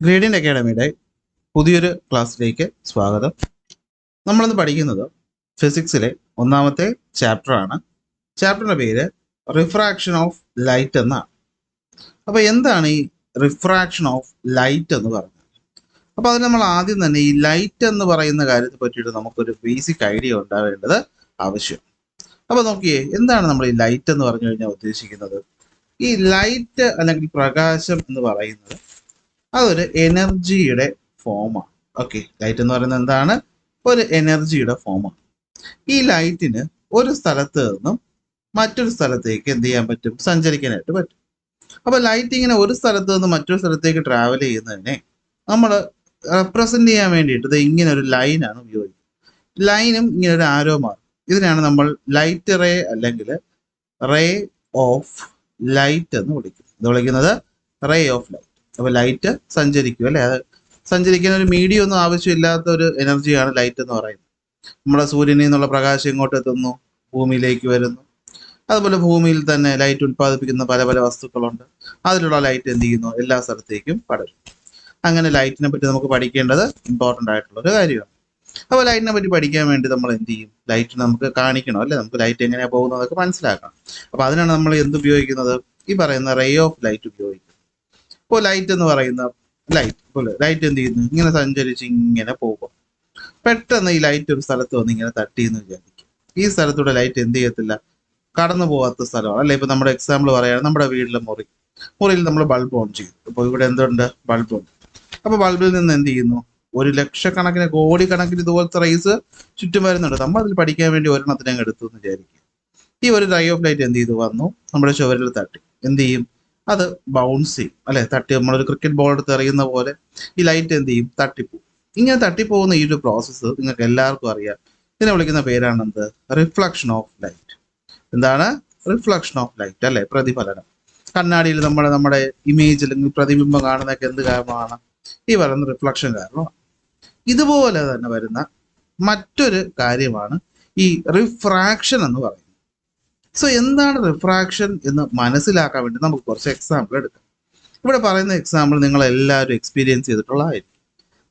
Gradient അക്കാഡമിയുടെ പുതിയൊരു ക്ലാസ്സിലേക്ക് സ്വാഗതം. നമ്മളിന്ന് പഠിക്കുന്നത് ഫിസിക്സിലെ ഒന്നാമത്തെ ചാപ്റ്ററാണ്. ചാപ്റ്ററിൻ്റെ പേര് റിഫ്രാക്ഷൻ ഓഫ് ലൈറ്റ് എന്നാണ്. അപ്പോൾ എന്താണ് ഈ റിഫ്രാക്ഷൻ ഓഫ് ലൈറ്റ് എന്ന് പറയുന്നത്? അപ്പോൾ അതിന് നമ്മൾ ആദ്യം തന്നെ ഈ ലൈറ്റ് എന്ന് പറയുന്ന കാര്യത്തെ പറ്റിയിട്ട് നമുക്കൊരു ബേസിക് ഐഡിയ ഉണ്ടാവേണ്ടത് ആവശ്യം. അപ്പോൾ നോക്കിയേ, എന്താണ് നമ്മൾ ഈ ലൈറ്റ് എന്ന് പറഞ്ഞു കഴിഞ്ഞാൽ ഉദ്ദേശിക്കുന്നത്? ഈ ലൈറ്റ് അല്ലെങ്കിൽ പ്രകാശം എന്ന് പറയുന്നത് അതൊരു എനർജിയുടെ ഫോമാണ്. ഓക്കെ, ലൈറ്റ് എന്ന് പറയുന്നത് എന്താണ്? ഒരു എനർജിയുടെ ഫോമാണ്. ഈ ലൈറ്റിന് ഒരു സ്ഥലത്ത് നിന്നും മറ്റൊരു സ്ഥലത്തേക്ക് എന്ത് ചെയ്യാൻ പറ്റും? സഞ്ചരിക്കാനായിട്ട് പറ്റും. അപ്പോൾ ലൈറ്റ് ഇങ്ങനെ ഒരു സ്ഥലത്ത് നിന്ന് മറ്റൊരു സ്ഥലത്തേക്ക് ട്രാവൽ ചെയ്യുന്നതിനെ നമ്മൾ റെപ്രസെന്റ് ചെയ്യാൻ വേണ്ടിയിട്ട് ഇത് ഇങ്ങനെ ഒരു ലൈനാണ് ഉപയോഗിക്കുന്നത്. ലൈനും ഇങ്ങനെ ഒരു ആരോ മാർക്കും. ഇതിനാണ് നമ്മൾ ലൈറ്റ് റേ അല്ലെങ്കിൽ റേ ഓഫ് ലൈറ്റ് എന്ന് വിളിക്കുന്നത്. ഇത് വിളിക്കുന്നത് റേ ഓഫ് ലൈറ്റ്. അപ്പോൾ ലൈറ്റ് സഞ്ചരിക്കും അല്ലേ? അത് സഞ്ചരിക്കാൻ ഒരു മീഡിയം ഒന്നും ആവശ്യമില്ലാത്ത ഒരു എനർജിയാണ് ലൈറ്റ് എന്ന് പറയുന്നത്. നമ്മുടെ സൂര്യനിൽ നിന്നുള്ള പ്രകാശം ഇങ്ങോട്ട് എത്തുന്നു, ഭൂമിയിലേക്ക് വരുന്നു. അതുപോലെ ഭൂമിയിൽ തന്നെ ലൈറ്റ് ഉൽപ്പാദിപ്പിക്കുന്ന പല പല വസ്തുക്കളുണ്ട്. അതിലുള്ള ലൈറ്റ് എന്ത് ചെയ്യുന്നു? എല്ലാ സ്ഥലത്തേക്കും പടരും. അങ്ങനെ ലൈറ്റിനെ പറ്റി നമുക്ക് പഠിക്കേണ്ടത് ഇമ്പോർട്ടൻ്റ് ആയിട്ടുള്ള ഒരു കാര്യമാണ്. അപ്പോൾ ലൈറ്റിനെ പറ്റി പഠിക്കാൻ വേണ്ടി നമ്മൾ എന്ത് ചെയ്യും? ലൈറ്റ് നമുക്ക് കാണിക്കണം അല്ലേ? നമുക്ക് ലൈറ്റ് എങ്ങനെയാണ് പോകുന്നതൊക്കെ മനസ്സിലാക്കണം. അപ്പോൾ അതിനാണ് നമ്മൾ എന്ത് ഉപയോഗിക്കുന്നത്? ഈ പറയുന്ന റേ ഓഫ് ലൈറ്റ് ഉപയോഗിക്കുന്നത്. ഇപ്പോൾ ലൈറ്റ് എന്ന് പറയുന്ന ലൈറ്റ് എന്ത് ചെയ്യുന്നു? ഇങ്ങനെ സഞ്ചരിച്ച് ഇങ്ങനെ പോകും. പെട്ടെന്ന് ഈ ലൈറ്റ് ഒരു സ്ഥലത്ത് വന്ന് ഇങ്ങനെ തട്ടിയെന്ന് വിചാരിക്കും. ഈ സ്ഥലത്തൂടെ ലൈറ്റ് എന്ത് ചെയ്യത്തില്ല? കടന്നു പോകാത്ത സ്ഥലമാണ് അല്ലേ? ഇപ്പൊ നമ്മുടെ എക്സാമ്പിൾ പറയുകയാണ്, നമ്മുടെ വീട്ടിലെ മുറിയിൽ നമ്മൾ ബൾബ് ഓൺ ചെയ്തു. അപ്പോൾ ഇവിടെ എന്തുണ്ട്? ബൾബ് ഉണ്ട്. അപ്പോൾ ബൾബിൽ നിന്ന് എന്ത് ചെയ്യുന്നു? ഒരു ലക്ഷക്കണക്കിന് കോടിക്കണക്കിന് ഇതുപോലത്തെ റേസ് ചുറ്റും വരുന്നുണ്ട്. നമ്മൾ അതിൽ പഠിക്കാൻ വേണ്ടി ഒരെണ്ണത്തിനെ എടുത്തു എന്ന് വിചാരിക്കും. ഈ ഒരു റേ ഓഫ് ലൈറ്റ് എന്ത് ചെയ്തു? വന്നു നമ്മുടെ ചുവരിൽ തട്ടി. എന്ത് ചെയ്യും? അത് ബൗൺസ് ചെയ്യും അല്ലെ? തട്ടി നമ്മളൊരു ക്രിക്കറ്റ് ബോൾ എടുത്ത് എറിയുന്ന പോലെ ഈ ലൈറ്റ് എന്ത് ചെയ്യും? തട്ടിപ്പോവും. ഇങ്ങനെ തട്ടിപ്പോകുന്ന ഈ ഒരു പ്രോസസ്സ് നിങ്ങൾക്ക് എല്ലാവർക്കും അറിയാം. ഇതിനെ വിളിക്കുന്ന പേരാണ് എന്ത്? Reflection of light. എന്താണ്? റിഫ്ലക്ഷൻ ഓഫ് ലൈറ്റ് അല്ലെ? പ്രതിഫലനം. കണ്ണാടിയിൽ നമ്മുടെ ഇമേജ് അല്ലെങ്കിൽ പ്രതിബിംബം കാണുന്നതൊക്കെ എന്ത് കാരണമാണ്? ഈ പറയുന്ന റിഫ്ലക്ഷൻ കാരണമാണ്. ഇതുപോലെ തന്നെ വരുന്ന മറ്റൊരു കാര്യമാണ് ഈ റിഫ്രാക്ഷൻ എന്ന് പറയുന്നത്. സോ എന്താണ് റിഫ്രാക്ഷൻ എന്ന് മനസ്സിലാക്കാൻ വേണ്ടി നമുക്ക് കുറച്ച് എക്സാമ്പിൾ എടുക്കാം. ഇവിടെ പറയുന്ന എക്സാമ്പിൾ നിങ്ങൾ എല്ലാവരും എക്സ്പീരിയൻസ് ചെയ്തിട്ടുള്ളതായിരിക്കും.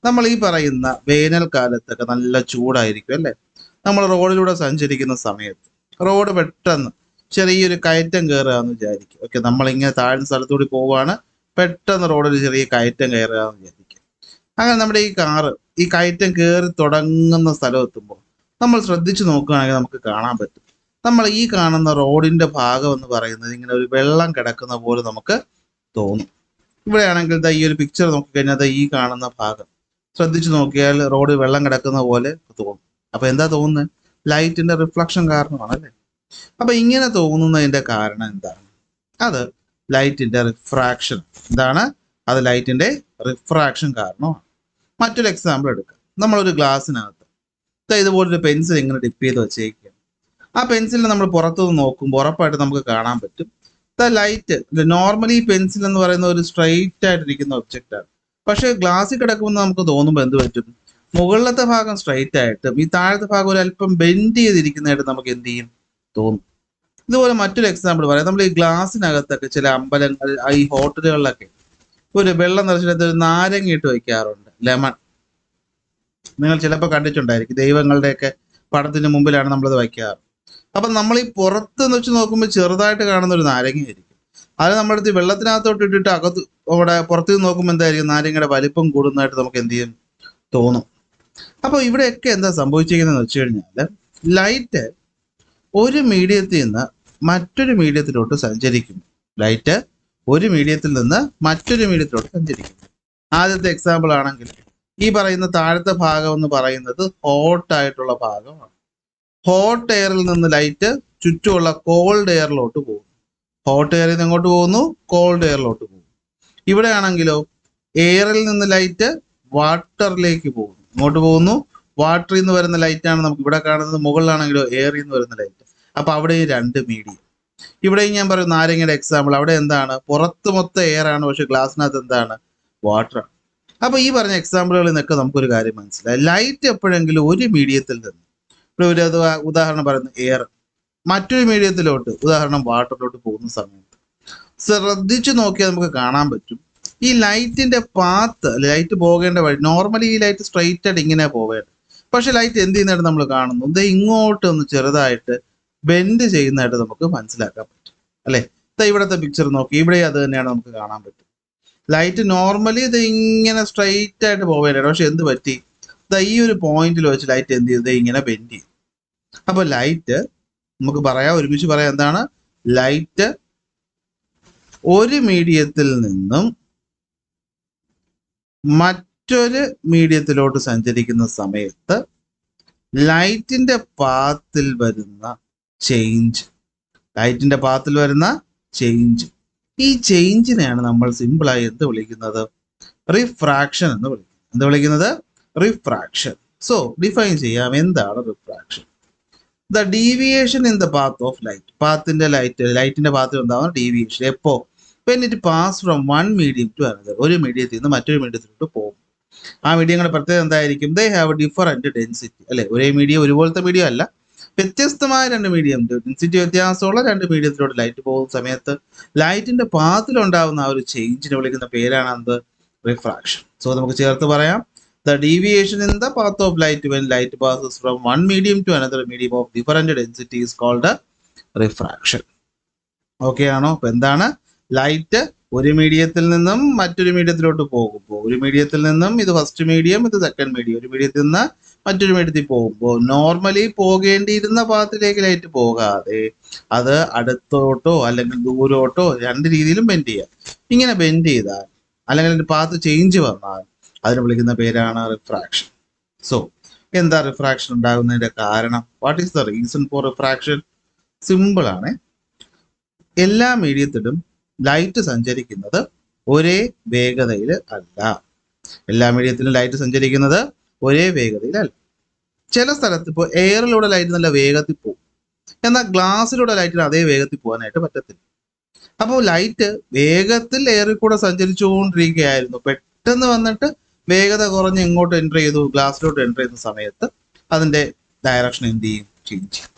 നമ്മൾ ഈ പറയുന്ന വേനൽക്കാലത്തൊക്കെ നല്ല ചൂടായിരിക്കും അല്ലേ? നമ്മൾ റോഡിലൂടെ സഞ്ചരിക്കുന്ന സമയത്ത് റോഡ് പെട്ടെന്ന് ചെറിയൊരു കയറ്റം കയറുക എന്ന് വിചാരിക്കും. ഓക്കെ, നമ്മളിങ്ങനെ താഴ്ന്ന സ്ഥലത്തൂടി പോവുകയാണ്, പെട്ടെന്ന് റോഡിൽ ചെറിയ കയറ്റം കയറുക എന്ന് വിചാരിക്കും. അങ്ങനെ നമ്മുടെ ഈ കയറ്റം കയറി തുടങ്ങുന്ന സ്ഥലം എത്തുമ്പോൾ നമ്മൾ ശ്രദ്ധിച്ചു നോക്കുകയാണെങ്കിൽ നമുക്ക് കാണാൻ പറ്റും, നമ്മൾ ഈ കാണുന്ന റോഡിന്റെ ഭാഗം എന്ന് പറയുന്നത് ഇങ്ങനെ ഒരു വെള്ളം കിടക്കുന്ന പോലെ നമുക്ക് തോന്നും. ഇവിടെയാണെങ്കിൽ ഈ ഒരു പിക്ചർ നോക്കിക്കഴിഞ്ഞാൽ ഈ കാണുന്ന ഭാഗം ശ്രദ്ധിച്ചു നോക്കിയാൽ റോഡ് വെള്ളം കിടക്കുന്ന പോലെ തോന്നും. അപ്പൊ എന്താ തോന്നുന്നത്? ലൈറ്റിന്റെ റിഫ്ലക്ഷൻ കാരണമാണ് അല്ലേ? അപ്പൊ ഇങ്ങനെ തോന്നുന്നതിന്റെ കാരണം എന്താണ്? അത് ലൈറ്റിന്റെ റിഫ്രാക്ഷൻ. എന്താണ്? അത് ലൈറ്റിന്റെ റിഫ്രാക്ഷൻ കാരണമാണ്. മറ്റൊരു എക്സാമ്പിൾ എടുക്കാം. നമ്മളൊരു ഗ്ലാസ്സിനകത്ത് ഇതുപോലൊരു പെൻസിൽ ഇങ്ങനെ ഡിപ്പ് ചെയ്ത് വെച്ചേക്കുക. ആ പെൻസിലിനെ നമ്മൾ പുറത്തുനിന്ന് നോക്കുമ്പോൾ ഉറപ്പായിട്ട് നമുക്ക് കാണാൻ പറ്റും ലൈറ്റ്. നോർമലി പെൻസിൽ എന്ന് പറയുന്ന ഒരു സ്ട്രെയിറ്റ് ആയിട്ടിരിക്കുന്ന ഒബ്ജക്റ്റാണ്. പക്ഷേ ഗ്ലാസ്സിൽ കിടക്കുമ്പോൾ നമുക്ക് തോന്നുമ്പോൾ എന്ത് പറ്റും? മുകളിലത്തെ ഭാഗം സ്ട്രെയിറ്റ് ആയിട്ടും ഈ താഴത്തെ ഭാഗം ഒരു അല്പം ബെൻഡ് ചെയ്തിരിക്കുന്നതായിട്ട് നമുക്ക് എന്ത് ചെയ്യും? തോന്നും. ഇതുപോലെ മറ്റൊരു എക്സാമ്പിൾ പറയാം. നമ്മൾ ഈ ഗ്ലാസ്സിനകത്തൊക്കെ ചില അമ്പലങ്ങൾ, ഈ ഹോട്ടലുകളിലൊക്കെ ഒരു വെള്ളം നിറച്ചിടത്ത് ഒരു നാരങ്ങ ഇട്ട് വയ്ക്കാറുണ്ട്, ലെമൺ. നിങ്ങൾ ചിലപ്പോൾ കണ്ടിട്ടുണ്ടായിരിക്കും. ദൈവങ്ങളുടെയൊക്കെ പടത്തിന് മുമ്പിലാണ് നമ്മളത് വയ്ക്കാറ്. അപ്പം നമ്മൾ ഈ പുറത്ത് വെച്ച് നോക്കുമ്പോൾ ചെറുതായിട്ട് കാണുന്ന ഒരു നാരങ്ങയായിരിക്കും. അത് നമ്മുടെ അടുത്ത് വെള്ളത്തിനകത്തോട്ട് ഇട്ടിട്ട് അവിടെ പുറത്തു നിന്ന് നോക്കുമ്പോൾ എന്തായിരിക്കും? നാരങ്ങയുടെ വലിപ്പം കൂടുന്നതായിട്ട് നമുക്ക് എന്ത് ചെയ്യും? തോന്നും. അപ്പോൾ ഇവിടെയൊക്കെ എന്താ സംഭവിച്ചിരിക്കുന്നതെന്ന് വെച്ച് കഴിഞ്ഞാൽ ലൈറ്റ് ഒരു മീഡിയത്തിൽ നിന്ന് മറ്റൊരു മീഡിയത്തിലോട്ട് സഞ്ചരിക്കും. ലൈറ്റ് ഒരു മീഡിയത്തിൽ നിന്ന് മറ്റൊരു മീഡിയത്തിലോട്ട് സഞ്ചരിക്കും. ആദ്യത്തെ എക്സാമ്പിൾ ആണെങ്കിൽ ഈ പറയുന്ന താഴത്തെ ഭാഗം എന്ന് പറയുന്നത് ഹോട്ട് ആയിട്ടുള്ള ഭാഗമാണ്. ഹോട്ട് എയറിൽ നിന്ന് ലൈറ്റ് ചുറ്റുമുള്ള കോൾഡ് എയറിലോട്ട് പോകും. ഹോട്ട് എയറിൽ നിന്ന് എങ്ങോട്ട് പോകുന്നു? കോൾഡ് എയറിലോട്ട് പോകും. ഇവിടെ ആണെങ്കിലോ എയറിൽ നിന്ന് ലൈറ്റ് വാട്ടറിലേക്ക് പോകുന്നു. ഇങ്ങോട്ട് പോകുന്നു, വാട്ടറിൽ നിന്ന് വരുന്ന ലൈറ്റാണ് നമുക്ക് ഇവിടെ കാണുന്നത്. മുകളിലാണെങ്കിലോ എയറിൽ നിന്ന് വരുന്ന ലൈറ്റ്. അപ്പൊ അവിടെ രണ്ട് മീഡിയം. ഇവിടെയും ഞാൻ പറയും നാരങ്ങയുടെ എക്സാമ്പിൾ. അവിടെ എന്താണ്? പുറത്ത് മൊത്തം എയർ ആണ്, പക്ഷെ ഗ്ലാസ്സിനകത്ത് എന്താണ്? വാട്ടറാണ്. അപ്പൊ ഈ പറഞ്ഞ എക്സാമ്പിളുകളിൽ നിന്നൊക്കെ നമുക്കൊരു കാര്യം മനസ്സിലായി. ലൈറ്റ് എപ്പോഴെങ്കിലും ഒരു മീഡിയത്തിൽ നിന്ന്, ഇവിടെ ഒരു ഉദാഹരണം പറയുന്നത് എയർ, മറ്റൊരു മീഡിയത്തിലോട്ട്, ഉദാഹരണം വാട്ടറിലോട്ട് പോകുന്ന സമയത്ത് ശ്രദ്ധിച്ചു നോക്കിയാൽ നമുക്ക് കാണാൻ പറ്റും ഈ ലൈറ്റിന്റെ പാത്ത്, ലൈറ്റ് പോകേണ്ട വഴി, നോർമലി ഈ ലൈറ്റ് സ്ട്രെയിറ്റ് ആയിട്ട് ഇങ്ങനെ പോവേണ്ടത്. പക്ഷെ ലൈറ്റ് എന്ത് ചെയ്യുന്നതായിട്ട് നമ്മൾ കാണുന്നു, ഇത് ഇങ്ങോട്ട് ഒന്ന് ചെറുതായിട്ട് ബെൻഡ് ചെയ്യുന്നതായിട്ട് നമുക്ക് മനസ്സിലാക്കാൻ പറ്റും അല്ലെ. ഇവിടുത്തെ പിക്ചർ നോക്കി, ഇവിടെ അത് തന്നെയാണ് നമുക്ക് കാണാൻ പറ്റും. ലൈറ്റ് നോർമലി ഇത് ഇങ്ങനെ സ്ട്രെയിറ്റ് ആയിട്ട് പോവേണ്ടത്, പക്ഷെ എന്ത് പറ്റി, ഈ ഒരു പോയിന്റിൽ വെച്ച് ലൈറ്റ് എന്ത് ചെയ്ത് ഇങ്ങനെ ബെൻഡ് ചെയ്യും. അപ്പൊ ലൈറ്റ് നമുക്ക് പറയാം, ഒരുമിച്ച് പറയാം, എന്താണ് ലൈറ്റ് ഒരു മീഡിയത്തിൽ നിന്നും മറ്റൊരു മീഡിയത്തിലോട്ട് സഞ്ചരിക്കുന്ന സമയത്ത് ലൈറ്റിന്റെ പാത്തിൽ വരുന്ന ചേഞ്ച്, ലൈറ്റിന്റെ പാത്തിൽ വരുന്ന ചേഞ്ച്, ഈ ചേഞ്ചിനെയാണ് നമ്മൾ സിമ്പിളായി എന്ത് വിളിക്കുന്നത്, റിഫ്രാക്ഷൻ എന്ന് വിളിക്കുന്നത്. എന്ത് വിളിക്കുന്നത്, റിഫ്രാക്ഷൻ. സോ ഡിഫൈൻ ചെയ്യാം, എന്താണ് refraction. The deviation in the path of light, പാത്തിന്റെ ലൈറ്റിന്റെ പാത്തിൽ ഉണ്ടാകുന്ന ഡീവിയേഷൻ എപ്പോ, when it pass from one medium to another, ഒരു മീഡിയത്തിൽ നിന്ന് മറ്റൊരു മീഡിയത്തിലോട്ട് പോകും. ആ മീഡിയങ്ങളുടെ പ്രത്യേകത എന്തായിരിക്കും, ദേ ഹാവ് ഡിഫറൻറ്റ് ഡെൻസിറ്റി അല്ലെ. ഒരേ മീഡിയം, ഒരുപോലത്തെ മീഡിയം അല്ല, വ്യത്യസ്തമായ രണ്ട് മീഡിയം, ഡെൻസിറ്റി വ്യത്യാസമുള്ള രണ്ട് മീഡിയത്തിലോട്ട് ലൈറ്റ് പോകുന്ന സമയത്ത് ലൈറ്റിന്റെ പാത്തിലുണ്ടാകുന്ന ആ ഒരു ചേഞ്ചിനെ വിളിക്കുന്ന പേരാണ് എന്ത്, റിഫ്രാക്ഷൻ. സോ നമുക്ക് ചേർത്ത് പറയാം, the deviation in the path of light when light passes from one medium to another medium of different density is called a refraction. Okay ആണോ? അപ്പൊ എന്താണ്, ലൈറ്റ് ഒരു മീഡിയത്തിൽ നിന്നും മറ്റൊരു മീഡിയത്തിലോട്ട് പോകുമ്പോൾ, ഒരു മീഡിയത്തിൽ നിന്നും ഇത് ഫസ്റ്റ് മീഡിയം, ഇത് സെക്കൻഡ് മീഡിയം, ഒരു മീഡിയത്തിൽ നിന്ന് മറ്റൊരു മീഡിയത്തിൽ പോകുമ്പോൾ നോർമലി പോകേണ്ടിയിരുന്ന പാത്തിലേക്ക് ലൈറ്റ് പോകാതെ അത് അടുത്തോട്ടോ അല്ലെങ്കിൽ ദൂരോട്ടോ രണ്ട് രീതിയിലും ബെൻഡ് ചെയ്യാം. ഇങ്ങനെ ബെൻഡ് ചെയ്താൽ അല്ലെങ്കിൽ പാത്ത് ചേഞ്ച് വന്നാൽ അതിന് വിളിക്കുന്ന പേരാണ് റിഫ്രാക്ഷൻ. സോ എന്താ റിഫ്രാക്ഷൻ ഉണ്ടാകുന്നതിന്റെ കാരണം, what is the reason for refraction? Simple ആണ്. എല്ലാ മീഡിയത്തിലും ലൈറ്റ് സഞ്ചരിക്കുന്നത് ഒരേ വേഗതയിൽ അല്ല. എല്ലാ മീഡിയത്തിലും ലൈറ്റ് സഞ്ചരിക്കുന്നത് ഒരേ വേഗതയിലല്ല. ചില സ്ഥലത്ത് ഇപ്പോൾ എയറിലൂടെ ലൈറ്റ് നല്ല വേഗത്തിൽ പോകും, എന്നാൽ ഗ്ലാസ്സിലൂടെ ലൈറ്റിന് അതേ വേഗത്തിൽ പോകാനായിട്ട് പറ്റത്തില്ല. അപ്പോൾ ലൈറ്റ് വേഗത്തിൽ എയറിൽ കൂടെ സഞ്ചരിച്ചുകൊണ്ടിരിക്കുകയായിരുന്നു, പെട്ടെന്ന് വന്നിട്ട് വേഗത കുറഞ്ഞ് എങ്ങോട്ട് എൻ്റർ ചെയ്തു, ഗ്ലാസ്സിലോട്ട് എൻ്റർ ചെയ്യുന്ന സമയത്ത് അതിന്റെ ഡയറക്ഷൻ എന്ത് ചെയ്യും, ചേഞ്ച് ചെയ്യും.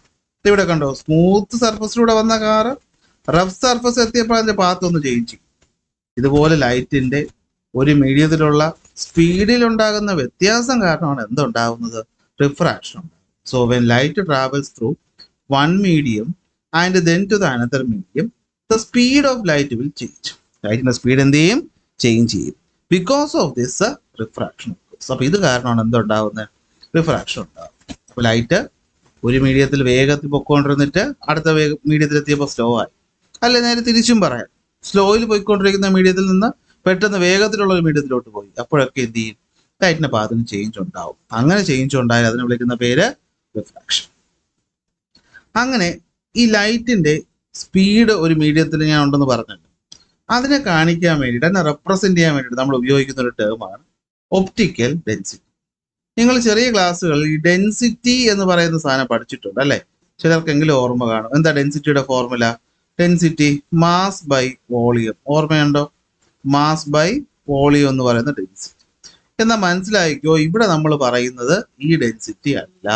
ഇവിടെ കണ്ടോ, സ്മൂത്ത് സർഫസിലൂടെ വന്ന കാറ് റഫ് സർഫസ് എത്തിയപ്പോൾ അതിന്റെ പാത്ത് ഒന്ന് ചേഞ്ച് ചെയ്യും. ഇതുപോലെ ലൈറ്റിന്റെ ഒരു മീഡിയത്തിലുള്ള സ്പീഡിൽ ഉണ്ടാകുന്ന വ്യത്യാസം കാരണമാണ് എന്തുണ്ടാകുന്നത്, refraction. So when light travels through one medium and then to the another medium, the speed of light will change. ലൈറ്റിന്റെ സ്പീഡ് എന്ത് ചെയ്യും, ചേഞ്ച് ചെയ്യും. Because of this refraction. അപ്പൊ ഇത് കാരണമാണ് എന്തുണ്ടാവുന്നത്, റിഫ്രാക്ഷൻ ഉണ്ടാകും. അപ്പൊ ലൈറ്റ് ഒരു മീഡിയത്തിൽ വേഗത്തിൽ പൊയ്ക്കൊണ്ടിരുന്നിട്ട് അടുത്ത മീഡിയത്തിൽ എത്തിയപ്പോൾ സ്ലോ ആയി, അല്ലെ നേരെ തിരിച്ചും പറയാം, സ്ലോയിൽ പോയിക്കൊണ്ടിരിക്കുന്ന മീഡിയത്തിൽ നിന്ന് പെട്ടെന്ന് വേഗത്തിലുള്ള ഒരു മീഡിയത്തിലോട്ട് പോയി, അപ്പോഴൊക്കെ എന്ത് ചെയ്യും, ലൈറ്റിന്റെ പാത്തിന് ചേഞ്ച് ഉണ്ടാവും. അങ്ങനെ ചേഞ്ച് ഉണ്ടായാൽ അതിനെ വിളിക്കുന്ന പേര് റിഫ്രാക്ഷൻ. അങ്ങനെ ഈ ലൈറ്റിന്റെ സ്പീഡ് ഒരു മീഡിയത്തിൽ ഞാൻ ഉണ്ടെന്ന് പറഞ്ഞിട്ടുണ്ട്. അതിനെ കാണിക്കാൻ വേണ്ടിയിട്ട്, അതിനെ റെപ്രസെന്റ് ചെയ്യാൻ വേണ്ടിയിട്ട് നമ്മൾ ഉപയോഗിക്കുന്ന ഒരു ടേമാണ് ഒപ്റ്റിക്കൽ ഡെൻസിറ്റി. നിങ്ങൾ ചെറിയ ക്ലാസ്സുകളിൽ ഈ ഡെൻസിറ്റി എന്ന് പറയുന്ന സാധനം പഠിച്ചിട്ടുണ്ട് അല്ലേ? ചിലർക്കെങ്കിലും ഓർമ്മ കാണും. എന്താ ഡെൻസിറ്റിയുടെ formula? Density mass by volume. ഓർമ്മയുണ്ടോ? മാസ് ബൈ വോളിയം എന്ന് പറയുന്ന ഡെൻസിറ്റി. എന്നാൽ മനസ്സിലായിക്കോ, ഇവിടെ നമ്മൾ പറയുന്നത് ഈ ഡെൻസിറ്റി അല്ല,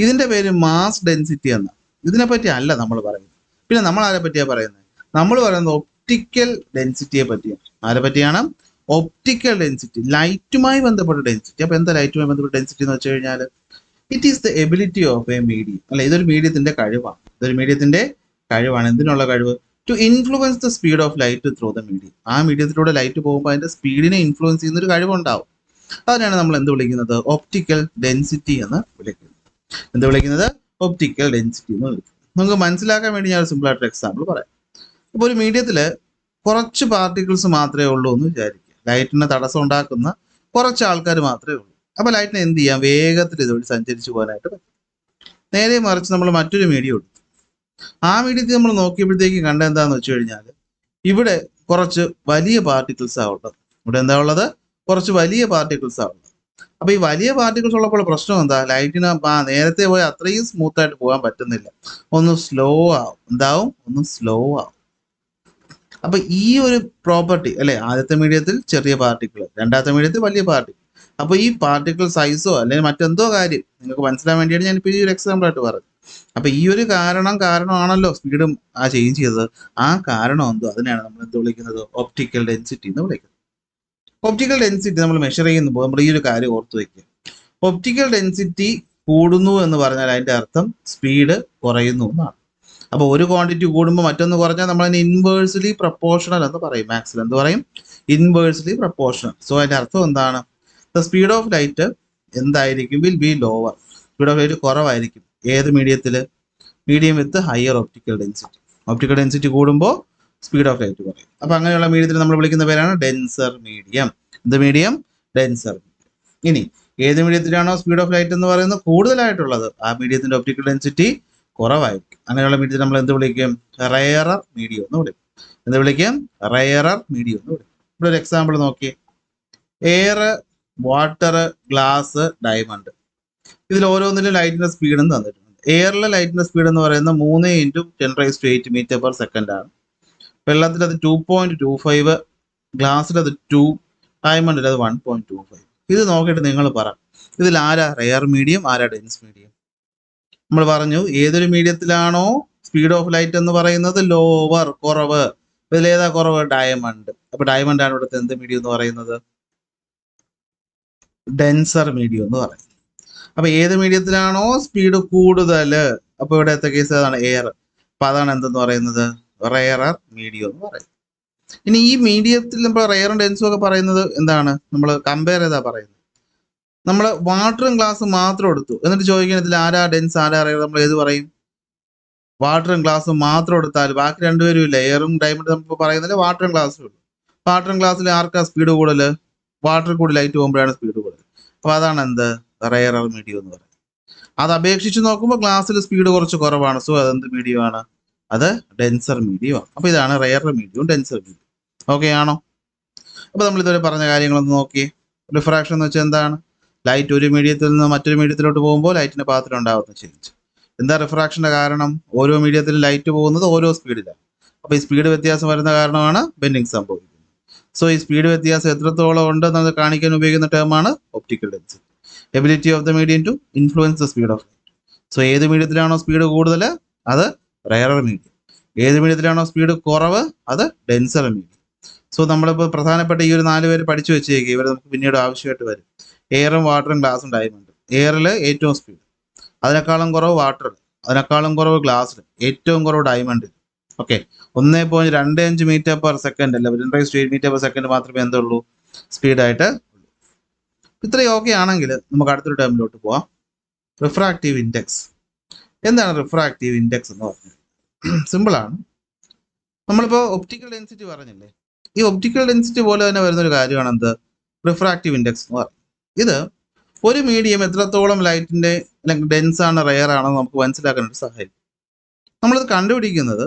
ഇതിന്റെ പേര് മാസ് ഡെൻസിറ്റി എന്നാണ്. ഇതിനെപ്പറ്റി അല്ല നമ്മൾ പറയുന്നത്. പിന്നെ നമ്മൾ ആരെ പറ്റിയാ പറയുന്നത്? നമ്മൾ പറയുന്നത് ഒപ്റ്റിക്കൽ ഡെൻസിറ്റിയെ പറ്റിയാണ്. ആരെ പറ്റിയാണ്? ഒപ്റ്റിക്കൽ ഡെൻസിറ്റി, ലൈറ്റുമായി ബന്ധപ്പെട്ട ഡെൻസിറ്റി. അപ്പൊ എന്താ ലൈറ്റുമായി ബന്ധപ്പെട്ട ഡെൻസിറ്റി എന്ന് വെച്ച് കഴിഞ്ഞാൽ, it is the ability of a medium. അല്ല, ഇതൊരു മീഡിയത്തിന്റെ കഴിവാണ്. ഇതൊരു മീഡിയത്തിന്റെ കഴിവാണ്. എന്തിനുള്ള കഴിവ്? To influence the speed of light through the medium. ആ മീഡിയത്തിലൂടെ ലൈറ്റ് പോകുമ്പോൾ അതിന്റെ സ്പീഡിനെ ഇൻഫ്ലുവൻസ് ചെയ്യുന്ന ഒരു കഴിവുണ്ടാവും. അതിനാണ് നമ്മൾ എന്ത് വിളിക്കുന്നത്? ഒപ്റ്റിക്കൽ ഡെൻസിറ്റി എന്ന് വിളിക്കുന്നത്. എന്ത് വിളിക്കുന്നത്? ഒപ്റ്റിക്കൽ ഡെൻസിറ്റി എന്ന് വിളിക്കുന്നത്. നമുക്ക് മനസ്സിലാക്കാൻ വേണ്ടി ഞാൻ ഒരു സിമ്പിൾ ആയിട്ട് എക്സാമ്പിൾ പറയാം. ഇപ്പോൾ ഒരു മീഡിയത്തില് കുറച്ച് പാർട്ടിക്കിൾസ് മാത്രമേ ഉള്ളൂ എന്ന് വിചാരിക്കുക. ലൈറ്റിന് തടസ്സം ഉണ്ടാക്കുന്ന കുറച്ച് ആൾക്കാർ മാത്രമേ ഉള്ളൂ. അപ്പൊ ലൈറ്റിനെ എന്ത് ചെയ്യാം? വേഗത്തിൽ ഇതുവഴി സഞ്ചരിച്ചു പോകാനായിട്ട് പറ്റും. നേരെ മറിച്ച് നമ്മൾ മറ്റൊരു മീഡിയം എടുത്തു. ആ മീഡിയത്തിൽ നമ്മൾ നോക്കിയപ്പോഴത്തേക്ക് കണ്ട എന്താന്ന് വെച്ച് കഴിഞ്ഞാൽ, ഇവിടെ കുറച്ച് വലിയ പാർട്ടിക്കിൾസ് ആ ഉള്ളത്. ഇവിടെ എന്താ ഉള്ളത്? കുറച്ച് വലിയ പാർട്ടിക്കിൾസ് ആ ഉള്ളത്. അപ്പൊ ഈ വലിയ പാർട്ടിക്കിൾസ് ഉള്ളപ്പോൾ പ്രശ്നം എന്താ? ലൈറ്റിന് നേരത്തെ പോയി അത്രയും സ്മൂത്ത് ആയിട്ട് പോകാൻ പറ്റുന്നില്ല, ഒന്ന് സ്ലോ ആവും. എന്താവും? ഒന്ന് സ്ലോ ആവും. അപ്പൊ ഈ ഒരു പ്രോപ്പർട്ടി അല്ലെ, ആദ്യത്തെ മീഡിയത്തിൽ ചെറിയ പാർട്ടിക്കിൾ, രണ്ടാമത്തെ മീഡിയത്തിൽ വലിയ പാർട്ടിക്കിൾ, അപ്പോൾ ഈ പാർട്ടിക്കിൾ സൈസോ അല്ലെങ്കിൽ മറ്റെന്തോ കാര്യം നിങ്ങൾക്ക് മനസ്സിലാൻ വേണ്ടിയാണ് ഞാനിപ്പോൾ ഈ ഒരു എക്സാമ്പിൾ ആയിട്ട് പറഞ്ഞത്. അപ്പോൾ ഈ ഒരു കാരണമാണല്ലോ സ്പീഡും ആ ചേഞ്ച് ചെയ്തത്. ആ കാരണം എന്തോ അതിനെയാണ് നമ്മൾ എന്ത് വിളിക്കുന്നത്? ഒപ്റ്റിക്കൽ ഡെൻസിറ്റി എന്ന് വിളിക്കുന്നത്. ഒപ്റ്റിക്കൽ ഡെൻസിറ്റി നമ്മൾ മെഷർ ചെയ്യുമ്പോൾ നമ്മൾ ഈ ഒരു കാര്യം ഓർത്ത് വയ്ക്കുക. ഒപ്റ്റിക്കൽ ഡെൻസിറ്റി കൂടുന്നു എന്ന് പറഞ്ഞാൽ അതിൻ്റെ അർത്ഥം സ്പീഡ് കുറയുന്നു എന്നാണ്. അപ്പോൾ ഒരു ക്വാണ്ടിറ്റി കൂടുമ്പോൾ മറ്റൊന്ന് കുറഞ്ഞാൽ നമ്മൾ അതിന് ഇൻവേഴ്സ്ലി പ്രപ്പോർഷണൽ എന്ന് പറയും. മാത്സിൽ എന്ത് പറയും? Inversely proportional. സോ അതിൻ്റെ അർത്ഥം എന്താണ്? ദ സ്പീഡ് ഓഫ് ലൈറ്റ് എന്തായിരിക്കും? Will be lower. Speed of light കുറവായിരിക്കും. ഏത് മീഡിയത്തിൽ? Medium with higher optical density. Optical density കൂടുമ്പോൾ സ്പീഡ് ഓഫ് ലൈറ്റ് കുറയും. അപ്പോൾ അങ്ങനെയുള്ള മീഡിയത്തിൽ നമ്മൾ വിളിക്കുന്ന പേരാണ് ഡെൻസർ മീഡിയം. എന്ത് മീഡിയം? Denser medium. ഇനി ഏത് മീഡിയത്തിലാണോ സ്പീഡ് ഓഫ് ലൈറ്റ് എന്ന് പറയുന്നത് കൂടുതലായിട്ടുള്ളത്, ആ മീഡിയത്തിന്റെ ഒപ്റ്റിക്കൽ ഡെൻസിറ്റി കുറവായിരിക്കും. അങ്ങനെയുള്ള മീഡിയത്തിൽ നമ്മൾ എന്ത് വിളിക്കും? റെയറർ മീഡിയം എന്ന് വിളിക്കും. എന്ത് വിളിക്കും? റെയറർ മീഡിയം എന്ന് വിളിക്കും. ഇവിടെ ഒരു എക്സാമ്പിൾ നോക്കി. Air, water, glass, diamond. ഇതിൽ ഓരോന്നിലും ലൈറ്റിന്റെ സ്പീഡും തന്നിട്ടുണ്ട്. എയറിലെ ലൈറ്റിന്റെ സ്പീഡ് എന്ന് പറയുന്നത് 3 × 10⁸ മീറ്റർ/സെക്കൻഡ് ആണ്. വെള്ളത്തിൽ അത് 2.25, ഗ്ലാസ്സിൽ അത് 2, ഡയമണ്ടിൽ അത് 1.25. ഇത് നോക്കിയിട്ട് നിങ്ങൾ പറ, ഇതിൽ ആരാ റെയർ മീഡിയം, ആരാ ഡെൻസ് മീഡിയം? നമ്മൾ പറഞ്ഞു ഏതൊരു മീഡിയത്തിലാണോ സ്പീഡ് ഓഫ് ലൈറ്റ് എന്ന് പറയുന്നത് ലോവർ, കുറവ്, ഇതിലേതാ കുറവ്? ഡയമണ്ട്. അപ്പൊ ഡയമണ്ട് ആണ് ഇവിടുത്തെ എന്ത് മീഡിയം എന്ന് പറയുന്നത്? ഡെൻസർ മീഡിയം എന്ന് പറയും. അപ്പൊ ഏത് മീഡിയത്തിലാണോ സ്പീഡ് കൂടുതൽ, അപ്പൊ ഇവിടുത്തെ കേസ് ഏതാണ്? എയർ. അപ്പൊ അതാണ് എന്തെന്ന് പറയുന്നത്? റെയറർ മീഡിയം എന്ന് പറയും. ഇനി ഈ മീഡിയത്തിൽ നമ്മൾ റെയറും ഡെൻസും ഒക്കെ പറയുന്നത് എന്താണ്? നമ്മൾ കമ്പയർ ചെയ്താ പറയുന്നത്. നമ്മൾ വാട്ടറും ഗ്ലാസും മാത്രം എടുത്തു എന്നിട്ട് ചോദിക്കണം ഇതിൽ ആരാ ഡെൻസ്, ആരാ റെയർ, നമ്മൾ ഏത് പറയും? വാട്ടറും ഗ്ലാസും മാത്രം എടുത്താൽ ബാക്കി രണ്ടുപേരും ഇല്ല. എയറും ഡയമണ്ടും നമ്മൾ പറയുന്നില്ല, വാട്ടറും ഗ്ലാസും ഉള്ളൂ. വാട്ടറും ഗ്ലാസ്സിൽ ആർക്കാ സ്പീഡ് കൂടുതൽ? വാട്ടർ കൂടി ലൈറ്റ് പോകുമ്പോഴാണ് സ്പീഡ് കൂടുതൽ. അപ്പൊ അതാണ് എന്ത്? റെയറർ മീഡിയം എന്ന് പറയുന്നത്. അത് അപേക്ഷിച്ച് നോക്കുമ്പോൾ ഗ്ലാസ്സിൽ സ്പീഡ് കുറച്ച് കുറവാണ്. സോ അതെന്ത് മീഡിയമാണ്? അത് ഡെൻസർ മീഡിയമാണ്. അപ്പൊ ഇതാണ് റെയറർ മീഡിയവും ഡെൻസർ മീഡിയം. ഓക്കെ ആണോ? അപ്പൊ നമ്മൾ ഇതുവരെ പറഞ്ഞ കാര്യങ്ങളൊന്ന് നോക്കി. റിഫ്രാക്ഷൻ എന്ന് വെച്ചാൽ എന്താണ്? ലൈറ്റ് ഒരു മീഡിയത്തിൽ നിന്ന് മറ്റൊരു മീഡിയത്തിലോട്ട് പോകുമ്പോൾ ലൈറ്റിന്റെ പാത്തിൽ ഉണ്ടാകുന്ന ചേഞ്ച്. എന്താ റിഫ്രാക്ഷന്റെ കാരണം? ഓരോ മീഡിയത്തിലും ലൈറ്റ് പോകുന്നത് ഓരോ സ്പീഡിലാണ്. അപ്പൊ ഈ സ്പീഡ് വ്യത്യാസം വരുന്ന കാരണമാണ് ബെൻഡിങ് സംഭവിക്കുന്നത്. സോ ഈ സ്പീഡ് വ്യത്യാസം എത്രത്തോളം ഉണ്ട് എന്നത് കാണിക്കാൻ ഉപയോഗിക്കുന്ന ടേമാണ് optical density. Ability of the medium to influence the speed of light. So ഏത് മീഡിയത്തിലാണോ സ്പീഡ് കൂടുതൽ അത് റെയറർ മീഡിയം. ഏത് മീഡിയത്തിലാണോ സ്പീഡ് കുറവ് അത് ഡെൻസർ മീഡിയം. സോ നമ്മളിപ്പോൾ പ്രധാനപ്പെട്ട ഈ ഒരു 4 പേര് പഠിച്ചു വെച്ചേക്കുക. ഇവർ നമുക്ക് പിന്നീട് ആവശ്യമായിട്ട് വരും. എയറും വാട്ടറും ഗ്ലാസും ഡയമണ്ട്. എയറിൽ ഏറ്റവും സ്പീഡ്, അതിനേക്കാളും കുറവ് വാട്ടർ, അതിനേക്കാളും കുറവ് ഗ്ലാസ്സിൽ, ഏറ്റവും കുറവ് ഡയമണ്ടിൽ. ഓക്കെ, 1.25 മീറ്റർ/സെക്കൻഡ് അല്ല 10⁸ മീറ്റർ/സെക്കൻഡ് മാത്രമേ എന്തുള്ളൂ? സ്പീഡായിട്ട് ഉള്ളൂ. ഇത്രയും ഓക്കെ ആണെങ്കിൽ നമുക്ക് അടുത്തൊരു ടേമിലോട്ട് പോവാം. Refractive index. എന്താണ് റിഫ്രാക്റ്റീവ് ഇൻഡെക്സ് എന്ന് പറഞ്ഞത്? സിമ്പിളാണ്. നമ്മളിപ്പോൾ ഒപ്റ്റിക്കൽ ഡെൻസിറ്റി പറഞ്ഞില്ലേ, ഈ ഒപ്റ്റിക്കൽ ഡെൻസിറ്റി പോലെ തന്നെ വരുന്നൊരു കാര്യമാണ് എന്ത്? റിഫ്രാക്റ്റീവ് ഇൻഡെക്സ് എന്ന് പറയും. ഇത് ഒരു മീഡിയം എത്രത്തോളം ലൈറ്റിന്റെ അല്ലെങ്കിൽ ഡെൻസ് ആണ്, റെയർ ആണെന്ന് നമുക്ക് മനസ്സിലാക്കാനായിട്ട് സഹായിക്കും. നമ്മളിത് കണ്ടുപിടിക്കുന്നത്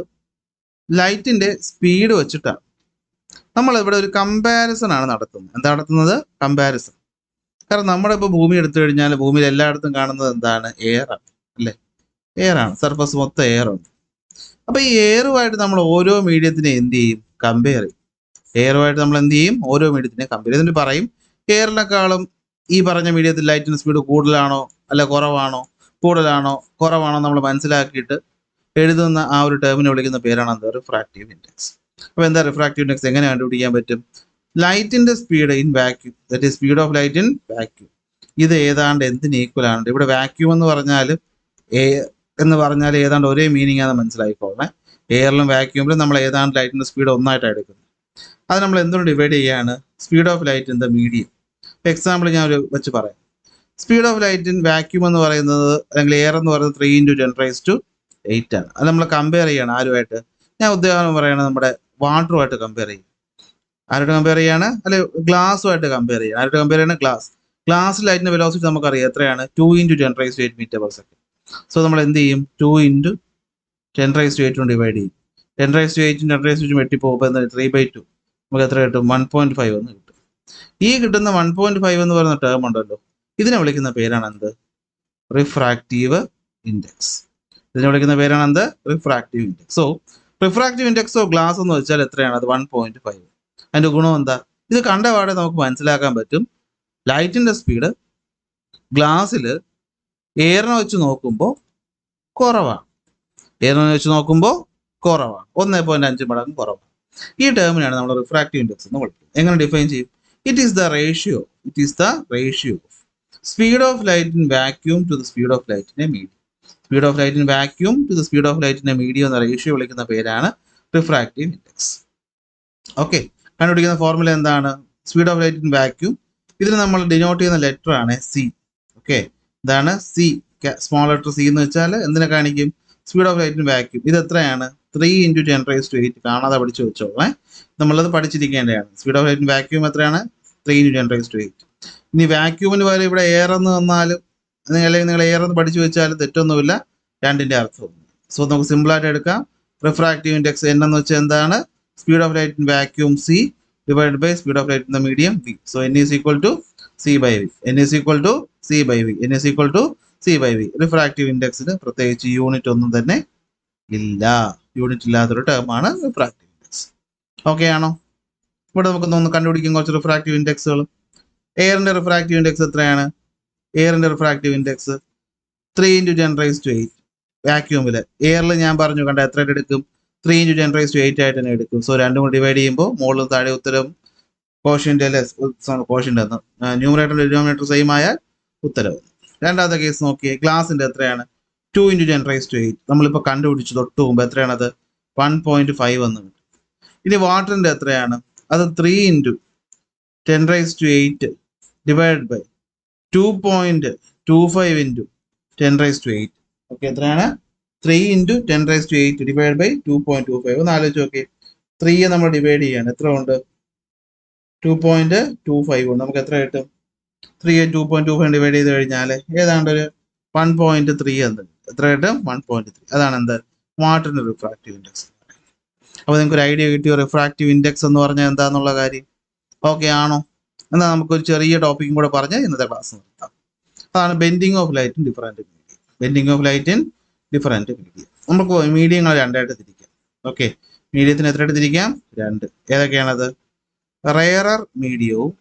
ലൈറ്റിന്റെ സ്പീഡ് വെച്ചിട്ടാണ്. നമ്മൾ ഇവിടെ ഒരു കമ്പാരിസൺ ആണ് നടത്തുന്നത്. എന്താ നടത്തുന്നത്? കമ്പാരിസൺ. കാരണം നമ്മുടെ ഇപ്പോൾ ഭൂമി എടുത്തു കഴിഞ്ഞാൽ ഭൂമിയിൽ എല്ലായിടത്തും കാണുന്നത് എന്താണ്? എയർ ആണ് അല്ലേ? എയർ ആണ്, സർഫസ് മൊത്തം എയർ ഉണ്ട്. അപ്പൊ ഈ എയറുമായിട്ട് നമ്മൾ ഓരോ മീഡിയത്തിനെ എന്ത് ചെയ്യും? കമ്പയർ ചെയ്യും. എയറുമായിട്ട് നമ്മൾ എന്ത് ചെയ്യും? ഓരോ മീഡിയത്തിനെ കമ്പയർ ചെയ്തിട്ട് പറയും എയറിനെക്കാളും ഈ പറഞ്ഞ മീഡിയത്തിൽ ലൈറ്റിന്റെ സ്പീഡ് കൂടുതലാണോ അല്ല കുറവാണോ, കൂടുതലാണോ കുറവാണോ നമ്മൾ മനസ്സിലാക്കിയിട്ട് എഴുതുന്ന ആ ഒരു ടേമിനെ വിളിക്കുന്ന പേരാണ് എന്താ? Refractive index. അപ്പൊ എന്താ റിഫ്രാക്റ്റീവ് ഇൻഡെക്സ് എങ്ങനെ കണ്ടുപിടിക്കാൻ പറ്റും? ലൈറ്റിന്റെ speed in vacuum, that is speed of light in vacuum. ഇത് ഏതാണ്ട് എന്തിന് ഈക്വൽ ആണ്? ഇവിടെ വാക്യൂം എന്ന് പറഞ്ഞാൽ ഏതാണ്ട് ഒരേ മീനിങ് ആണ്, മനസ്സിലായിക്കോളെ. എയറിലും വാക്യൂമിലും നമ്മൾ ഏതാണ്ട് ലൈറ്റിന്റെ സ്പീഡ് ഒന്നായിട്ടാണ് എടുക്കുന്നത്. അത് നമ്മൾ എന്തുകൊണ്ട് ഡിവൈഡ് ചെയ്യാണ്? Speed of light in the medium. Example ഞാൻ വെച്ച് പറയാം. Speed of light in vacuum എന്ന് പറയുന്നത് അല്ലെങ്കിൽ എയർ എന്ന് പറയുന്നത് 3 × 10⁸ ആണ്. അത് നമ്മൾ കമ്പയർ ചെയ്യാണ് ആരുമായിട്ട്? ഞാൻ ഉദാഹരണം പറയുകയാണ്, നമ്മുടെ വാട്ടറുമായിട്ട് കമ്പയർ ചെയ്യും. ആരോട് കമ്പയർ ചെയ്യാണ്? അല്ലെ ഗ്ലാസുമായിട്ട് കമ്പയർ ചെയ്യാണ്. ആരോട് കമ്പയർ ചെയ്യാണ്? ഗ്ലാസ്. ഗ്ലാസ് ലൈറ്റിന്റെ വെലോസിറ്റി നമുക്കറിയാം എത്രയാണ്? 2 × 10⁸ മീറ്റർ/സെക്കൻഡ്. സോ നമ്മൾ എന്ത് ചെയ്യും? 2 × 10⁸ കൊണ്ട് ഡിവൈഡ് ചെയ്യും. 10⁸ 10⁸ വെട്ടിപ്പോകുമ്പോൾ 3/2 നമുക്ക് എത്ര കിട്ടും? 1.5 എന്ന് കിട്ടും. ഈ കിട്ടുന്ന 1.5 എന്ന് പറയുന്ന ടേം ഉണ്ടല്ലോ, ഇതിനെ വിളിക്കുന്ന പേരാണ് എന്ത്? Refractive index. ഇതിനെ വിളിക്കുന്ന പേരാണ് എന്ത്? Refractive index. So refractive index of glass എന്ന് വെച്ചാൽ എത്രയാണ്? അത് 1.5. അതിന്റെ ഗുണം എന്താ? ഇത് കണ്ട പാടെ നമുക്ക് മനസ്സിലാക്കാൻ പറ്റും ലൈറ്റിൻ്റെ സ്പീഡ് ഗ്ലാസ്സിൽ എയറിനെ വെച്ച് നോക്കുമ്പോൾ കുറവാണ്. എയറിനെ വെച്ച് നോക്കുമ്പോൾ കുറവാണ്, 1.5 മടങ്ങ് കുറവാണ്. ഈ ടേമിനാണ് നമ്മൾ റിഫ്രാക്റ്റീവ് ഇൻഡെക്സ് എന്ന് വിളിക്കുന്നത്. എങ്ങനെ ഡിഫൈൻ ചെയ്യും? It is the ratio of speed of light in vacuum to the speed of light in a medium. Speed of light in vacuum to the speed of light in a medium എന്ന ratio വിളിക്കുന്ന പേരാണ് refractive index. Okay, കണ്ടുപിടിക്കുന്ന formula എന്താണ്? Speed of light in vacuum. ഇതിന് നമ്മൾ denote ചെയ്യുന്ന letter ആണ് C. Okay, ഇതാണ് സി. സ്മോൾ ലെറ്റർ സി എന്ന് വെച്ചാൽ എന്തിനെ കാണിക്കും? Speed of light in vacuum. ഇത് എത്രയാണ്? 3 × 10⁸. കാണാതെ പഠിച്ചു വെച്ചോളേ, നമ്മളത് പഠിച്ചിരിക്കേണ്ടതാണ്. Speed of light in vacuum എത്രയാണ്? 3 × 10⁸. ഇനി വാക്യൂമിന് പകരം ഇവിടെ എയർ എന്ന് വന്നാലും അല്ലെങ്കിൽ നിങ്ങൾ എയർ എന്ന് പഠിച്ചു വെച്ചാലും തെറ്റൊന്നുമില്ല, രണ്ടിൻ്റെ അർത്ഥവും. സോ നമുക്ക് സിമ്പിളായിട്ട് എടുക്കാം. റിഫ്രാക്റ്റീവ് ഇൻഡെക്സ് എൻ എന്ന് വെച്ചാൽ എന്താണ്? Speed of light in vacuum c divide by speed of light in the medium v. So n is equal to c by v. Refractive ഇൻഡെക്സിന് പ്രത്യേകിച്ച് യൂണിറ്റ് ഒന്നും തന്നെ ഇല്ല. യൂണിറ്റ് ഇല്ലാത്തൊരു ടേമാണ് റിഫ്രാക്റ്റീവ് ഇൻഡെക്സ്. ഓക്കെ ആണോ? ഇവിടെ നമുക്ക് ഒന്ന് കണ്ടുപിടിക്കും കുറച്ച് റിഫ്രാക്റ്റീവ് ഇൻഡെക്സുകൾ. എയറിന്റെ റിഫ്രാക്റ്റീവ് ഇൻഡെക്സ് എത്രയാണ്? എയറിന്റെ റിഫ്രാക്റ്റീവ് ഇൻഡെക്സ് 3 × 10⁸. വാക്യൂമിൽ എയറിൽ ഞാൻ പറഞ്ഞു കണ്ട എത്രയായിട്ട് എടുക്കും? 3 × 10⁸ ആയിട്ട് തന്നെ എടുക്കും. സോ രണ്ടും കൂടി ഡിവൈഡ് ചെയ്യുമ്പോൾ മുകളിലും താഴെ ഉത്തരം കോഷ്യന്റ് അല്ലെ, കോഷ്യന്റ് എന്ന് ന്യൂമറേറ്റർ ഡിനോമിനേറ്റർ സെയിം ആയാൽ ഉത്തരവ്. രണ്ടാമത്തെ കേസ് നോക്കിയേ. ഗ്ലാസിന്റെ എത്രയാണ്? 2 × 10⁸. നമ്മളിപ്പോൾ കണ്ടുപിടിച്ചു തൊട്ട് മുമ്പ്. എത്രയാണത്? 1.5 എന്ന് കിട്ടും. ഇനി വാട്ടറിന്റെ എത്രയാണ്? അത് 3 × 10⁸ ഡിവൈഡ് ബൈ 2.25 × 10⁸. ഓക്കെ, എത്രയാണ്? 3 × 10⁸ ഡിവൈഡ് ബൈ 2.25. ഒന്ന് ആലോചിച്ച് നോക്കി. 3 നമ്മൾ ഡിവൈഡ് ചെയ്യാണ്. എത്ര ഉണ്ട്? 2.25 ഉണ്ട്. നമുക്ക് എത്ര കിട്ടും? 3 2.25 ഡിവൈഡ് ചെയ്ത് കഴിഞ്ഞാൽ ഏതാണ്ട് ഒരു 1.3 എന്ന്. എത്ര കിട്ടും? 1.3. അതാണ് എന്ത്? വാട്ടറിന്റെ റിഫ്രാക്റ്റീവ് ഇൻഡെക്സ്. അപ്പോൾ നിങ്ങൾക്ക് ഒരു ഐഡിയ കിട്ടിയോ റിഫ്രാക്റ്റീവ് ഇൻഡെക്സ് എന്ന് പറഞ്ഞാൽ എന്താണെന്നുള്ള കാര്യം? ഓക്കെ ആണോ? എന്നാൽ നമുക്കൊരു ചെറിയ ടോപ്പിക്കും കൂടെ പറഞ്ഞ് ഇന്നത്തെ ക്ലാസ് നിർത്താം. അതാണ് bending of light in different medium. നമുക്ക് മീഡിയങ്ങൾ രണ്ടായിട്ട് തിരിക്കാം. ഓക്കെ, മീഡിയത്തിന് എത്രയായിട്ട് തിരിക്കാം? 2. ഏതൊക്കെയാണത്? റെയറർ മീഡിയവും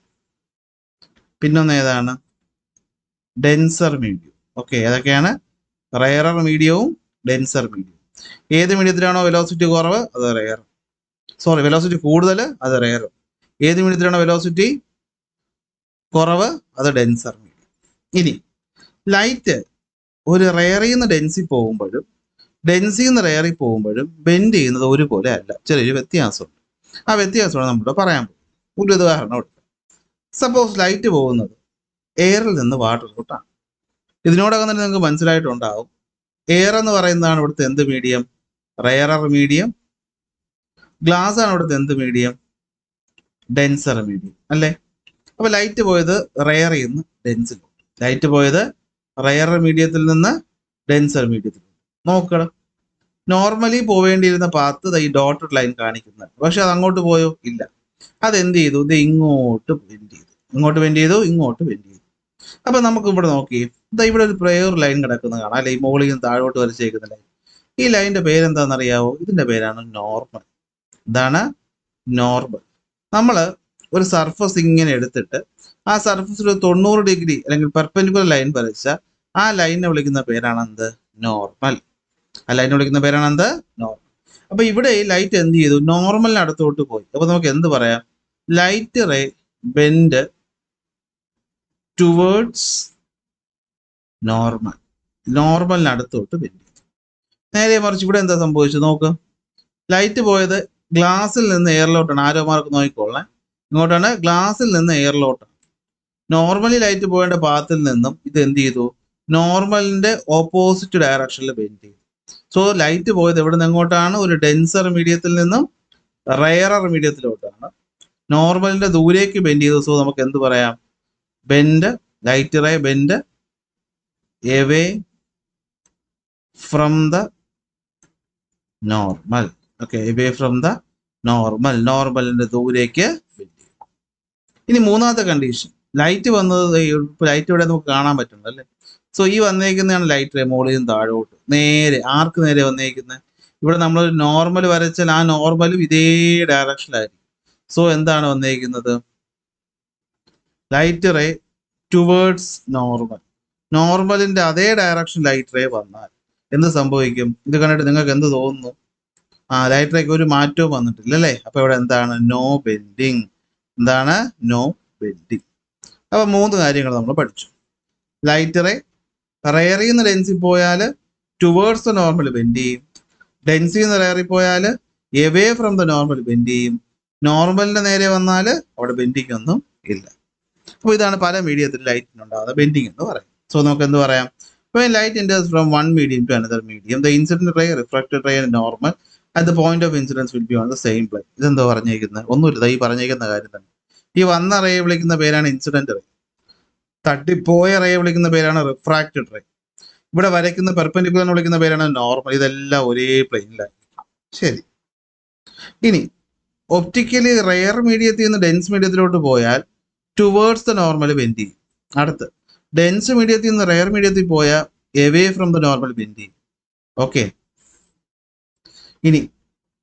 പിന്നൊന്ന് ഏതാണ്? Denser medium. ഓക്കെ, ഏതൊക്കെയാണ്? റെയറർ മീഡിയവും ഡെൻസർ മീഡിയവും. ഏത് മീഡിയത്തിലാണോ വെലോസിറ്റി കുറവ് അത് റെയർ, വെലോസിറ്റി കൂടുതൽ അത് റെയർ. ഏത് മീഡിയത്തിലാണോ വെലോസിറ്റി കുറവ് അത് ഡെൻസർ മീഡിയം. ഇനി ലൈറ്റ് ഒരു റെയറിൽ നിന്ന് ഡെൻസിൽ പോകുമ്പോഴും ഡെൻസിൽ നിന്ന് റെയറിൽ പോകുമ്പോഴും ബെൻഡ് ചെയ്യുന്നത് ഒരുപോലെ അല്ല, ചെറിയൊരു വ്യത്യാസമുണ്ട്. ആ വ്യത്യാസമാണ് നമ്മളിവിടെ പറയാൻ പോകുന്നത്. ഒരു ഉദാഹരണം കൊടുക്കാം. സപ്പോസ് ലൈറ്റ് പോകുന്നത് എയറിൽ നിന്ന് വാട്ടറിലോട്ടാണ്. ഇതിനോടകം തന്നെ നിങ്ങൾക്ക് മനസ്സിലായിട്ടുണ്ടാവും, എയർ എന്ന് പറയുന്നതാണ് ഇവിടുത്തെ എന്ത് മീഡിയം? Rarer medium. ഗ്ലാസ് ആണ് ഇവിടുത്തെ എന്ത് മീഡിയം? ഡെൻസർ മീഡിയം അല്ലേ? അപ്പോൾ ലൈറ്റ് പോയത് റെയറിൽ നിന്ന് ഡെൻസിലോട്ട്, ലൈറ്റ് പോയത് റെയറർ മീഡിയത്തിൽ നിന്ന് ഡെൻസർ മീഡിയത്തിലോട്ട്. നോക്കണം, നോർമലി പോവേണ്ടിയിരുന്ന പാത്ത് ഈ ഡോട്ടഡ് ലൈൻ കാണിക്കുന്നത്, പക്ഷെ അത് അങ്ങോട്ട് പോയോ? ഇല്ല. അതെന്ത് ചെയ്തു? ഇത് ഇങ്ങോട്ട് ബെൻഡ് ചെയ്തു. ഇങ്ങോട്ട് ബെൻഡ് ചെയ്തു. അപ്പൊ നമുക്ക് ഇവിടെ നോക്കി, ഇവിടെ ഒരു പ്രയർ ലൈൻ കിടക്കുന്നത് കാണാം അല്ലെ? ഈ മുകളിൽ നിന്ന് താഴോട്ട് വരച്ചേക്കുന്ന ലൈൻ. ഈ ലൈനിന്റെ പേരെന്താണെന്നറിയാവോ? ഇതിന്റെ പേരാണ് നോർമൽ. എന്താണ്? നോർമൽ. നമ്മൾ ഒരു സർഫസ് ഇങ്ങനെ എടുത്തിട്ട് ആ സർഫസിൽ 90 ഡിഗ്രി അല്ലെങ്കിൽ പെർപെൻഡിക്കുലർ ലൈൻ വരച്ച ആ ലൈനിനെ വിളിക്കുന്ന പേരാണ് എന്ത്? നോർമൽ. നോർമൽ. അപ്പൊ ഇവിടെ ഈ ലൈറ്റ് എന്ത് ചെയ്തു? നോർമലിന് അടുത്തോട്ട് പോയി. അപ്പൊ നമുക്ക് എന്ത് പറയാം? Light ray bend towards normal. നോർമലിന് അടുത്തോട്ട് ബെൻഡ് ചെയ്തു. നേരെ മറിച്ച് ഇവിടെ എന്താ സംഭവിച്ചു നോക്ക്. ലൈറ്റ് പോയത് ഗ്ലാസിൽ നിന്ന് എയറിലോട്ടാണ്. ആരോ മാർക്ക് നോക്കിക്കോളേ, ഇങ്ങോട്ടാണ്. ഗ്ലാസിൽ നിന്ന് എയറിലോട്ടാണ്. നോർമലി ലൈറ്റ് പോയേണ്ട പാത്തിൽ നിന്നും ഇത് എന്ത് ചെയ്തു? നോർമലിന്റെ ഓപ്പോസിറ്റ് ഡയറക്ഷനിൽ ബെൻഡ് ചെയ്തു. സോ ലൈറ്റ് പോയത് എവിടെ നിന്ന് എങ്ങോട്ടാണ്? ഒരു ഡെൻസർ മീഡിയത്തിൽ നിന്നും റെയറർ മീഡിയത്തിലോട്ടാണ്. നോർമലിന്റെ ദൂരേക്ക് ബെൻഡ് ചെയ്തു. സോ നമുക്ക് എന്ത് പറയാം? Light ray bend away from the normal. Okay, away from the normal. നോർമലിന്റെ ദൂരേക്ക് ബെൻഡ് ചെയ്യും. ഇനി മൂന്നാമത്തെ കണ്ടീഷൻ, ലൈറ്റ് വന്നത് ലൈറ്റ് ഇവിടെ നമുക്ക് കാണാൻ പറ്റുന്നത് അല്ലേ? സോ ഈ വന്നേക്കുന്നതാണ് ലൈറ്റ് റേ മുകളിൽ നിന്ന് താഴോട്ട് നേരെ ആർക്ക് നേരെ വന്നേക്കുന്നത്. ഇവിടെ നമ്മൾ നോർമൽ വരച്ചാൽ ആ നോർമലും ഇതേ ഡയറക്ഷനിലായിരിക്കും. സോ എന്താണ് വന്നേക്കുന്നത്? ലൈറ്റ് റേ ടുവേർഡ്സ് നോർമൽ, നോർമലിന്റെ അതേ ഡയറക്ഷൻ ലൈറ്റ് റേ വന്നാൽ എന്ത് സംഭവിക്കും? ഇത് കണ്ടിട്ട് നിങ്ങൾക്ക് എന്ത് തോന്നുന്നു? ലൈറ്റ് റേക്ക് ഒരു മാറ്റവും വന്നിട്ടില്ല അല്ലേ? അപ്പൊ ഇവിടെ എന്താണ്? No bending. എന്താണ്? No bending. അപ്പൊ 3 കാര്യങ്ങൾ നമ്മൾ പഠിച്ചു. ലൈറ്റ് റേ റെയറിൽ നിന്ന് ഡെൻസിൽ പോയാൽ ടുവേർഡ്സ് ദ നോർമൽ ബെൻഡ് ചെയ്യും, ഡെൻസിൽ നിന്ന് റെയറിൽ പോയാൽ away from the normal bend ചെയ്യും, നോർമലിന്റെ നേരെ വന്നാൽ അവിടെ ബെൻഡിങ് ഒന്നും ഇല്ല. അപ്പോൾ ഇതാണ് പല മീഡിയത്തിൽ ലൈറ്റിനുണ്ടാകുന്ന ബെൻഡിങ് എന്ന് പറയും. സോ നമുക്ക് എന്ത് പറയാം? When light enters from one medium to another medium, the incident ray, refracted ray and normal at the point of incidence will be on the same plane. ഇതെന്തോ പറഞ്ഞേക്കുന്നത്? ഒന്നുമില്ല, ഈ പറഞ്ഞേക്കുന്ന കാര്യം തന്നെ. ഈ വന്ന റേ വിളിക്കുന്ന പേരാണ് ഇൻസിഡന്റ് റേ, തട്ടിപ്പോയ റേ വിളിക്കുന്ന പേരാണ് റിഫ്രാക്റ്റഡ് റേ, ഇവിടെ വരയ്ക്കുന്ന പെർപെൻഡിക്കുലർ എന്ന് വിളിക്കുന്ന പേരാണ് നോർമൽ. ഇതെല്ലാം ഒരേ പ്ലെയിനിലാണ്. ശരി, ഇനി ഒപ്റ്റിക്കലി റെയർ മീഡിയത്തിൽ നിന്ന് ഡെൻസ് മീഡിയത്തിലോട്ട് പോയാൽ ടുവേർഡ്സ് ദ നോർമൽ ബെൻഡ് ചെയ്യും. അടുത്ത് ഡെൻസ് മീഡിയത്തിൽ നിന്ന് റെയർ മീഡിയത്തിൽ പോയാൽ away from the normal bend ചെയ്യും. ഓക്കെ, ഇനി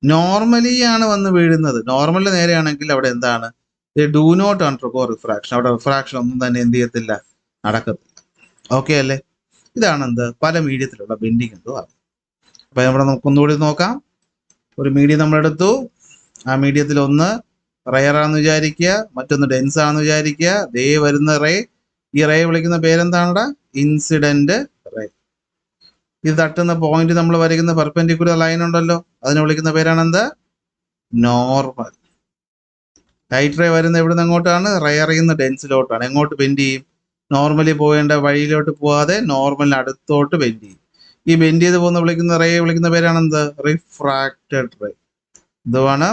നോർമലി ആണ് വന്ന് വീഴുന്നത്, നോർമലിന് നേരെയാണെങ്കിൽ അവിടെ എന്താണ്? Do not undergo refraction. അവിടെ റിഫ്രാക്ഷൻ ഒന്നും തന്നെ എന്ത് ചെയ്യത്തില്ല, നടക്കത്തില്ല. ഓക്കെ അല്ലേ? ഇതാണ് എന്ത്? പല മീഡിയത്തിലുള്ള ബെൻഡിങ് എന്ന് പറയുന്നത്. അപ്പൊ ഇവിടെ നമുക്കൊന്നുകൂടി നോക്കാം. ഒരു മീഡിയം നമ്മളെടുത്തു, ആ മീഡിയത്തിൽ ഒന്ന് റെയർ ആണെന്ന് വിചാരിക്കുക, മറ്റൊന്ന് ഡെൻസ് ആണെന്ന് വിചാരിക്കുക. ദേ വരുന്ന റേ, ഈ റേ വിളിക്കുന്ന പേരെന്താണെടാ? Incident ray. ഇത് തട്ടുന്ന പോയിന്റ് നമ്മൾ വരയ്ക്കുന്ന പെർപെൻഡിക്കുലർ ലൈൻ ഉണ്ടല്ലോ, അതിനെ വിളിക്കുന്ന പേരാണ് എന്താ? നോർമൽ. ലൈറ്റ് റേ വരുന്ന എവിടെ നിന്ന് എങ്ങോട്ടാണ്? റെയറിൽ നിന്ന് ഡെൻസിലോട്ടാണ്. എങ്ങോട്ട് ബെൻഡ് ചെയ്യും? നോർമലി പോകേണ്ട വഴിയിലോട്ട് പോവാതെ നോർമലിന് അടുത്തോട്ട് ബെൻഡ് ചെയ്യും. ഈ ബെൻഡ് ചെയ്ത് പോകുന്ന വിളിക്കുന്ന റേ വിളിക്കുന്ന പേരാണ് എന്ത്? Refracted ray. ഇതുമാണ്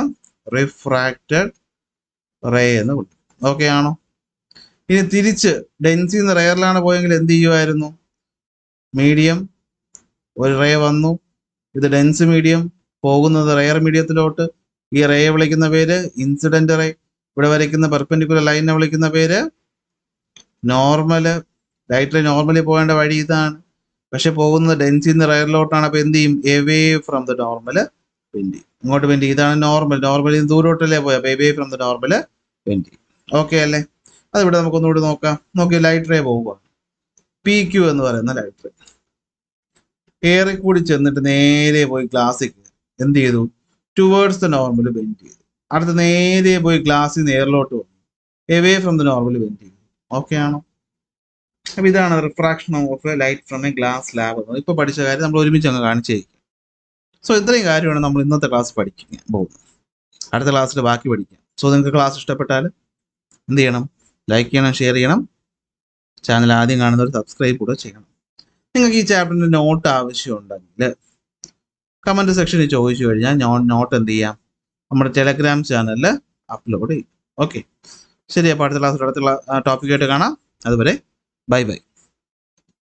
റിഫ്രാക്റ്റഡ് റേ എന്ന് വിളിക്കും. ഓക്കെ ആണോ? ഇനി തിരിച്ച് ഡെൻസിൽ നിന്ന് റെയറിലാണ് പോയെങ്കിൽ എന്ത് ചെയ്യുമായിരുന്നു? മീഡിയം ഒരു റേ വന്നു, ഇത് ഡെൻസ് മീഡിയം, പോകുന്നത് റെയർ മീഡിയത്തിലോട്ട്. ഈ റേ വിളിക്കുന്ന പേര് ഇൻസിഡന്റ് റേ. ഇവിടെ വരയ്ക്കുന്ന പെർപെൻഡിക്കുലർ ലൈനിനെ വിളിക്കുന്ന പേര് നോർമല്. ലൈറ്റ് റേ നോർമലി പോകേണ്ട വഴി ഇതാണ്, പക്ഷെ പോകുന്നത് ഡെൻസിൽ നിന്ന് റെയറിലോട്ടാണ്. അപ്പൊ എന്ത് ചെയ്യും? Away from the normal bend ചെയ്യും. ഇങ്ങോട്ട് ബെൻഡ് ചെയ്യും. ഇതാണ് നോർമൽ. നോർമലിൽ ദൂരോട്ടല്ലേ പോയി, അപ്പൊ away from the normal bend ചെയ്യും. ഓക്കെ അല്ലേ? അതിവിടെ നമുക്കൊന്നുകൂടി നോക്കാം. നോക്കി, ലൈറ്റ് റേ പോവുക, പി ക്യു എന്ന് പറയുന്ന ലൈറ്റ് റേ ഏറെ കൂടി ചെന്നിട്ട് നേരെ പോയി ഗ്ലാസ്സിൽ എന്ത് ചെയ്തു? ടുവേർഡ്സ് ദ നോർമൽ ബെൻഡ് ചെയ്തു. അടുത്ത് നേരെ പോയി ഗ്ലാസ്സിൽ നേരിലോട്ട് വന്നു, away from the normal bend ചെയ്തു. ഓക്കെ ആണോ? അപ്പൊ ഇതാണ് refraction of light from A glass slab എന്ന്. ഇപ്പൊ പഠിച്ച കാര്യം നമ്മൾ ഒരുമിച്ച് അങ്ങ് കാണിച്ചേക്കും. സോ ഇത്രയും കാര്യമാണ് നമ്മൾ ഇന്നത്തെ ക്ലാസ് പഠിക്കാൻ പോകുന്നത്. അടുത്ത ക്ലാസ്സിൽ ബാക്കി പഠിക്കാം. സോ നിങ്ങൾക്ക് ക്ലാസ് ഇഷ്ടപ്പെട്ടാൽ എന്ത് ചെയ്യണം? ലൈക്ക് ചെയ്യണം, ഷെയർ ചെയ്യണം. ചാനൽ ആദ്യം കാണുന്നവർ സബ്സ്ക്രൈബ് കൂടെ ചെയ്യണം. നിങ്ങൾക്ക് ഈ ചാപ്റ്ററിന്റെ നോട്ട് ആവശ്യമുണ്ടെങ്കിൽ കമന്റ് സെക്ഷനിൽ ചോദിച്ചു കഴിഞ്ഞാൽ ഞാൻ നോട്ട് എന്ത് ചെയ്യാം? നമ്മുടെ ടെലഗ്രാം ചാനലിൽ അപ്ലോഡ് ചെയ്യും. ഓക്കെ, ശരി. അപ്പോൾ അടുത്ത ക്ലാസ്സിൽ അടുത്ത ടോപ്പിക്കായിട്ട് കാണാം. അതുവരെ ബൈ ബൈ.